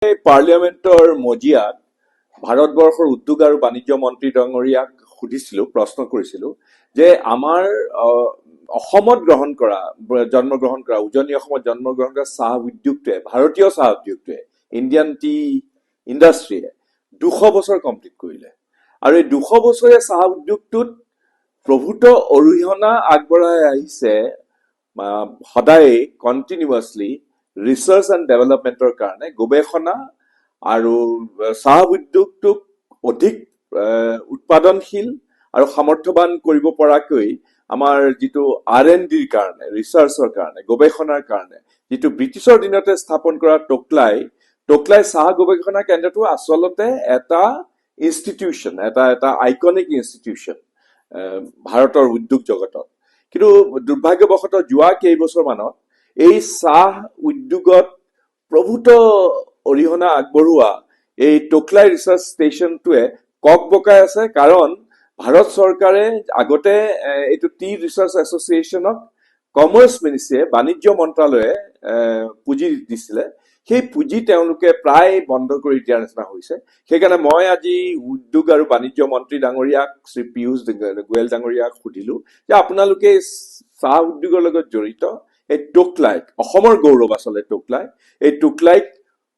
পাৰ্লিয়ামেণ্টৰ মজিয়াত ভাৰতবৰ্ষৰ উদ্যোগ আৰু বাণিজ্য মন্ত্ৰী ডাঙৰীয়াক সুধিছিলো, প্ৰশ্ন কৰিছিলো যে আমাৰ অসমত জন্মগ্ৰহণ কৰা উজনি অসমত জন্মগ্ৰহণ কৰা চাহ উদ্যোগটোৱে, ভাৰতীয় চাহ উদ্যোগটোৱে, ইণ্ডিয়ান টি ইণ্ডাষ্ট্ৰীয়ে 200 বছৰ কমপ্লিট কৰিলে। আৰু এই 200 বছৰীয়া চাহ উদ্যোগটোত প্ৰভূত অৰিহণা আগবঢ়াই আহিছে সদায় কণ্টিনিউৱাছলি ৰিচাৰ্চ এণ্ড ডেভেলপমেণ্টৰ কাৰণে, গৱেষণা আৰু চাহ উদ্যোগটোক অধিক উৎপাদনশীল আৰু সামৰ্থ্যৱান কৰিব পৰাকৈ আমাৰ যিটো R&Dৰ কাৰণে, ৰিচাৰ্চৰ কাৰণে, গৱেষণাৰ কাৰণে যিটো ব্ৰিটিছৰ দিনতে স্থাপন কৰা টোকলাই চাহ গৱেষণা কেন্দ্ৰটো আচলতে এটা ইনষ্টিটিউশ্যন, এটা আইকনিক ইনষ্টিটিউশ্যন ভাৰতৰ উদ্যোগ জগতত। কিন্তু দুৰ্ভাগ্যবশতঃ যোৱা কেইবছৰমানত এই চাহ উদ্যোগত প্ৰভূত অৰিহণা আগবঢ়োৱা এই টোকলাই ৰিচাৰ্চ ষ্টেচনটোৱে কক বকাই আছে। কাৰণ ভাৰত চৰকাৰে আগতে এইটো টি ৰিচাৰ্চ এছ'চিয়েশ্যনক কমাৰ্চ মিনিষ্ট্ৰীয়ে, বাণিজ্য মন্ত্ৰালয়ে পুঁজি দিছিলে। সেই পুঁজি তেওঁলোকে প্ৰায় বন্ধ কৰি দিয়াৰ নিচিনা হৈছে। সেইকাৰণে মই আজি উদ্যোগ আৰু বাণিজ্য মন্ত্ৰী ডাঙৰীয়াক, শ্ৰী পীয়ুষ গোৱেল ডাঙৰীয়াক সুধিলো যে আপোনালোকে চাহ উদ্যোগৰ লগত জড়িত এই টোকলাইক, অসমৰ গৌৰৱ আচলতে টোকলাই, এই টোকলাইক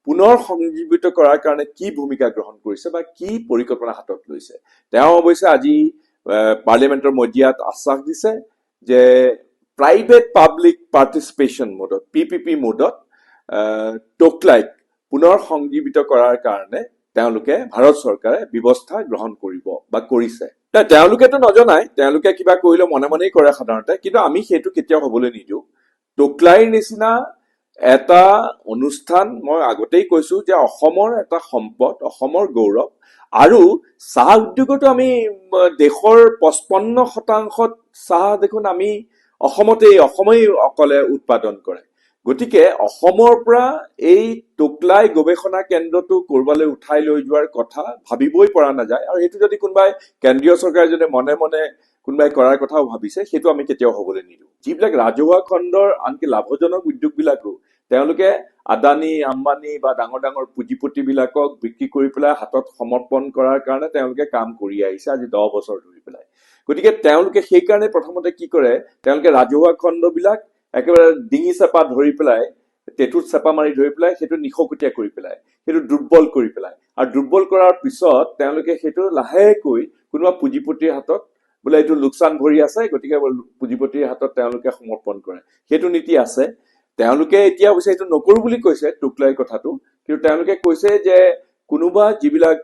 পুনৰ সংজীৱিত কৰাৰ কাৰণে কি ভূমিকা গ্ৰহণ কৰিছে বা কি পৰিকল্পনা হাতত লৈছে। তেওঁ অৱশ্যে আজি পাৰ্লিয়ামেণ্টৰ মজিয়াত আশ্বাস দিছে যে প্ৰাইভেট পাব্লিক পাৰ্টিচিপেশ্যন মোডত, PPP মোডত টোকলাইক পুনৰ সংজীৱিত কৰাৰ কাৰণে তেওঁলোকে, ভাৰত চৰকাৰে ব্যৱস্থা গ্ৰহণ কৰিব বা কৰিছে। তেওঁলোকেতো নজনাই, তেওঁলোকে কিবা কৰিলে মনে মনেই কৰে সাধাৰণতে, কিন্তু আমি সেইটো কেতিয়াও হবলৈ নিদিওঁ। টোকলাইৰ নিচিনা এটা অনুষ্ঠান, মই আগতেই কৈছো যে অসমৰ এটা সম্পদ, অসমৰ গৌৰৱ। আৰু চাহ উদ্যোগতো আমি দেশৰ 55% চাহ দেখোন আমি অসমেই অকলে উৎপাদন কৰে। গতিকে অসমৰ পৰা এই টোকলাই গৱেষণা কেন্দ্ৰটো কৰবালৈ উঠাই লৈ যোৱাৰ কথা ভাবিবই পৰা নাযায়। আৰু সেইটো যদি কোনোবাই কেন্দ্ৰীয় চৰকাৰে যদি মনে মনে কোনোবাই কৰাৰ কথাও ভাবিছে, সেইটো আমি কেতিয়াও হবলৈ নিদিওঁ। যিবিলাক ৰাজহুৱা খণ্ডৰ আনকি লাভজনক উদ্যোগবিলাকো তেওঁলোকে আদানী, আম্বানী বা ডাঙৰ ডাঙৰ পুঁজিপতিবিলাকক বিক্ৰী কৰি পেলাই হাতত সমৰ্পণ কৰাৰ কাৰণে তেওঁলোকে কাম কৰি আহিছে আজি 10 বছৰ ধৰি পেলাই। গতিকে তেওঁলোকে সেইকাৰণে প্ৰথমতে কি কৰে, তেওঁলোকে ৰাজহুৱা খণ্ডবিলাক একেবাৰে ডিঙি চেপা ধৰি পেলাই, টেটুত চেপা মাৰি ধৰি পেলাই সেইটো নিশকতীয়া কৰি পেলাই, সেইটো দুৰ্বল কৰি পেলাই। আৰু দুৰ্বল কৰাৰ পিছত তেওঁলোকে সেইটো লাহেকৈ কোনোবা পুঁজিপতিৰ হাতত, বোলে এইটো লোকচান ভৰি আছে, গতিকে পুঁজিপতিৰ হাতত তেওঁলোকে সমৰ্পণ কৰে। সেইটো নীতি আছে। তেওঁলোকে এতিয়া অৱশ্যে এইটো নকৰো বুলি কৈছে টোকলাইৰ কথাটো, কিন্তু তেওঁলোকে কৈছে যে কোনোবা যিবিলাক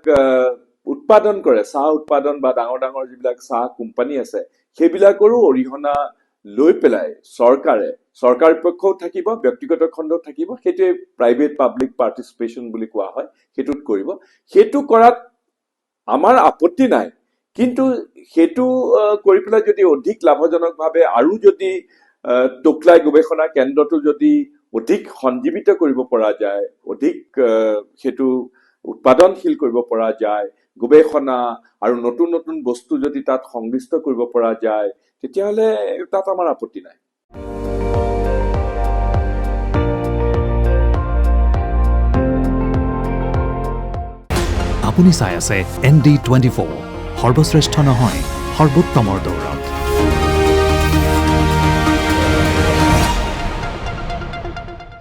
উৎপাদন কৰে, চাহ উৎপাদন বা ডাঙৰ ডাঙৰ যিবিলাক চাহ কোম্পানী আছে, সেইবিলাকৰো অৰিহণা লৈ পেলাই চৰকাৰ পক্ষও থাকিব, ব্যক্তিগত খণ্ডও থাকিব, সেইটোৱে প্ৰাইভেট পাব্লিক পাৰ্টিচিপেশ্যন বুলি কোৱা হয়, সেইটোত কৰিব। সেইটো কৰাত আমাৰ আপত্তি নাই, কিন্তু সেইটো কৰি পেলাই যদি অধিক লাভজনকভাৱে আৰু যদি টোকলাই গৱেষণা কেন্দ্ৰটো যদি অধিক সঞ্জীৱিত কৰিব পৰা যায়, অধিক সেইটো উৎপাদনশীল কৰিব পৰা যায়, গৱেষণা আৰু নতুন নতুন বস্তু যদি তাত সংমিশ্ৰণ কৰিব পৰা যায়, তেতিয়াহ'লে তাত আমাৰ আপত্তি নাই। আপুনি চাই আছে ND24, সৰ্বশ্ৰেষ্ঠ নহয়, সৰ্বোত্তমৰ দৌৰ।